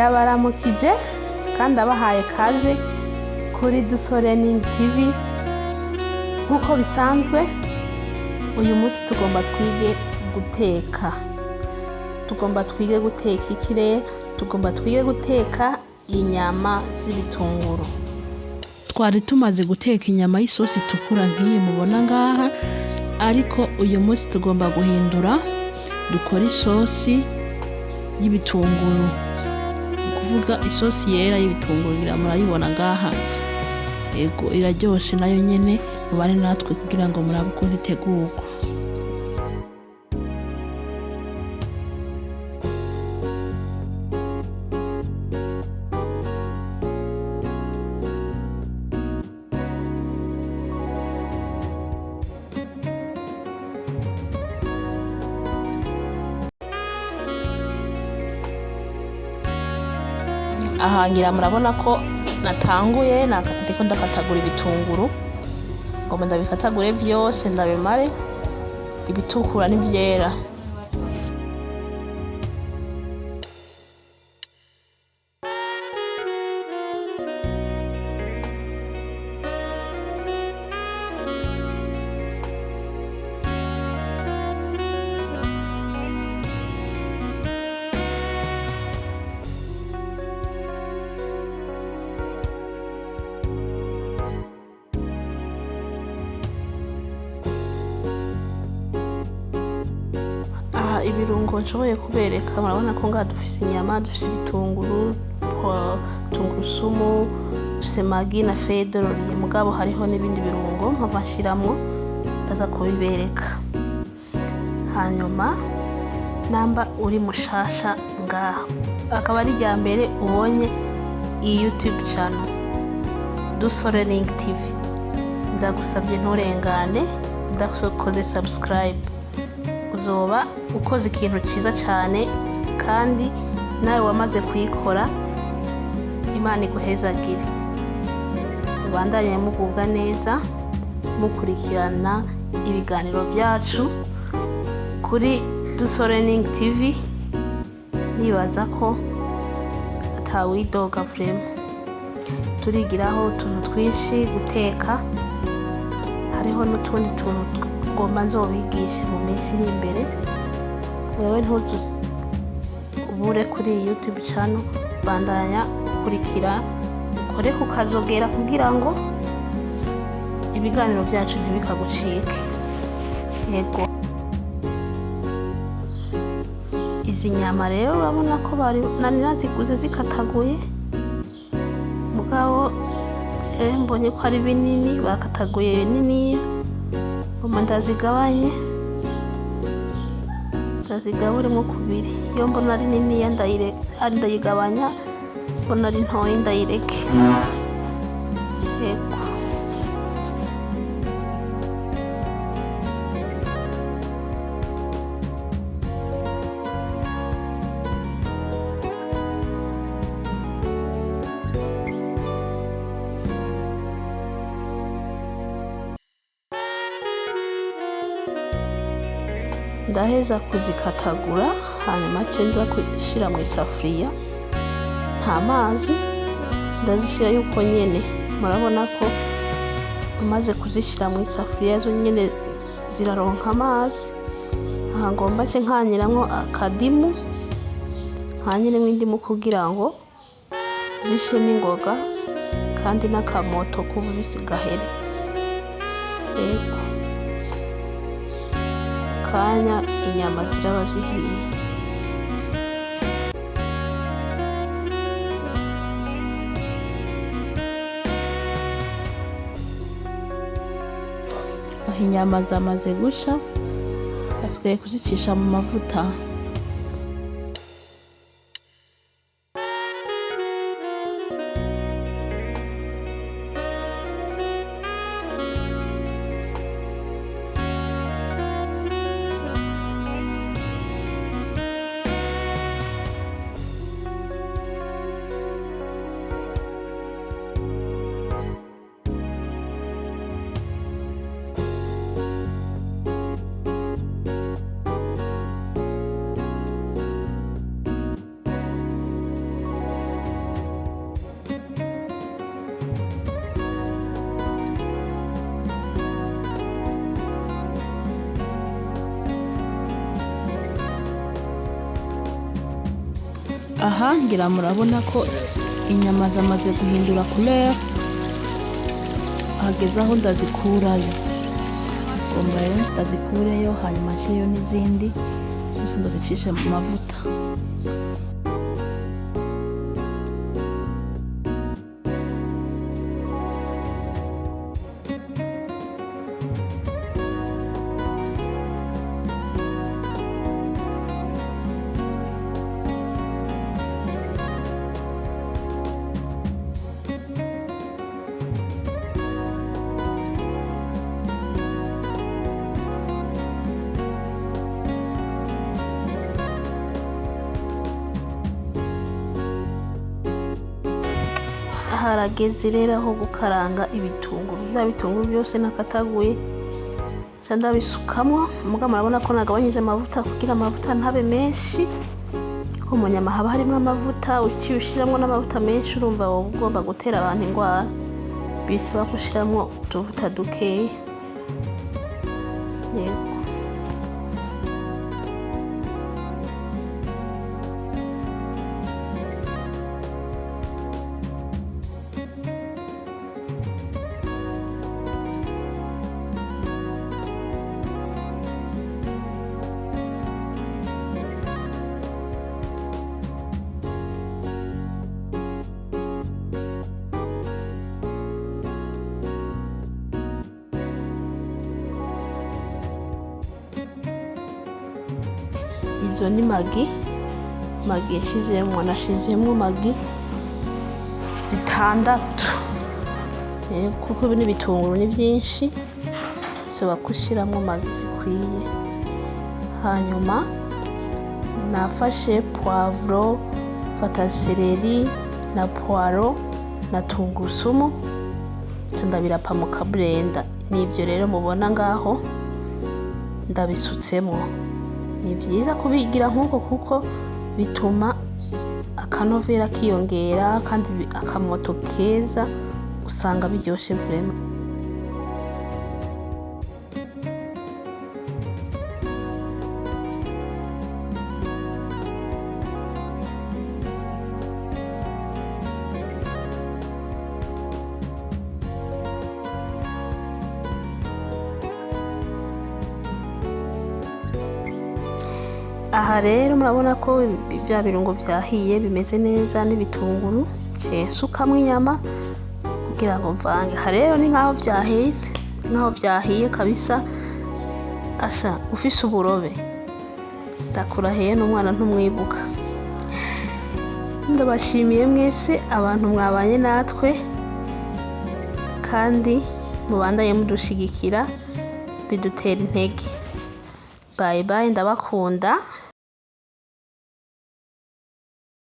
ndabaramukije kandi abahaye kaze kuri Dusorening TV. Nkuko bisanzwe uyu munsi tugomba twige guteka. Iki rero? Tugomba twige guteka inyama z'ibitunguru. Twari tumaze guteka inyama y'isosi itukura nk'iyi mubona ngaha, ariko uyu munsi tugomba guhindura dukora isosi y'ibitunguru. Kuvuga isosi yera y'ibitunguru, murayibona ngaha. Ego iraryoshe nayo nyene, mubane natwe kugira ngo murabe ukuntu itegurwa. Aha ngira murabona ko natanguye ndiko ndakatagura ibitunguru, ngomba ndabikatagure vyose ndabimare, ibitukura n'ivyera. Ibirungo nshoboye kubereka, murabona ko ngaha dufise inyama, dufise ibitunguru, tungurusumu, dufise magi na fedorori, mugabo hariho n'ibindi birungo mpava nshiramwo ndaza kubibereka. Hanyuma namba uri mushasha ngaha, akaba ari rya mbere ubonye iyi YouTube channel Dusorening TV, ndagusabye nturengane udakoze subscribe. Uzoba ukoze ikintu ciza cyane, kandi nawe wamaze kuyikora Imana iguhezagire. Ubandanye mugubwa neza mukurikirana ibiganiro byacu kuri Dusorening TV. Nibaza ko atawidoga vrema, turigiraho utuntu twinshi guteka. Hariho n'utundi tuntu ngomba nzobigisha mu minsi iri imbere. Wewe ntuzu ubure kuri iyi YouTube channel, bandanya ukurikira, ukore kukazogera kugira ngo ibiganiro byacu ntibikagucike. Yego, izi nyama rero urabona ko nari naziguze zikataguye, mugabo mbonye ko ari binini, bakataguye binini. Ndazigabanye, ndazigaburemo kubiri. Iyo mbona ari nini ndayigabanya, mbona ari ntoya ndayireke. Yego, ndaheza kuzikatagura, hanyuma nza kushira mu isafuriya nta mazi, ndazishira yuko nyene. Murabona ko umaze kuzishira mu isafuriya zo nyene ziraronka amazi. Aha ngomba nce nkanyiramwo akadimu, nkanyiremwo indimu kugira ngo zishe n'ingoga, kandi n'akamoto k'ububisi gahere. Yego, kanya inyama ziraba zihiye. Aho inyama zamaze gusha, hasigaye kuzicisha mu mavuta. aha ngira murabona ko inyama zamaze guhindura couleur, hageze aho ndazikurayo. Ngomba rero ndazikureyo hanyuma nshireyo n'izindi zose ndazicishe mu mavuta. Harageze rero aho gukaranga ibitunguru. Bya bitunguru byose nakataguye ca ndabisukamwo, muga murabona ko nagabanyije amavuta kugira amavuta ntabe menshi, ko mu nyama haba harimo amavuta. Uciye ushiramwo n'amavuta menshi urumva wowe ugomba gutera abantu ingwara, bisaba gushiramwo utuvuta dukeya. Yego. Izo ni magi nashizemwo magi zitandatu, kuko ibi n'ibitunguru ni byinshi, bisaba gushiramwo magi zikwiye. Hanyuma nafashe poivro, fata seleri na poiro na tungurusumu, ndabirapa mu kablenda. Nivyo rero mubona ngaho ndabisutsemwo. Ni byiza kubigira nk'uko kuko bituma akanovera kiyongera kandi akamoto keza usanga biryoshe vraiment. Aha rero murabona ko bya birungo byahiye bimeze neza n'ibitunguru, nsukamwo inyama kugira ngo mvange. Aha rero ni nkaho byahiye kabisa. Asha ufise uburobe ndakurahiye n'umwana ntumwibuka. Ndabashimiye mwese abantu mwabanye natwe kandi mubandanye mudushigikira bidutera intege. Bye bye, ndabakunda.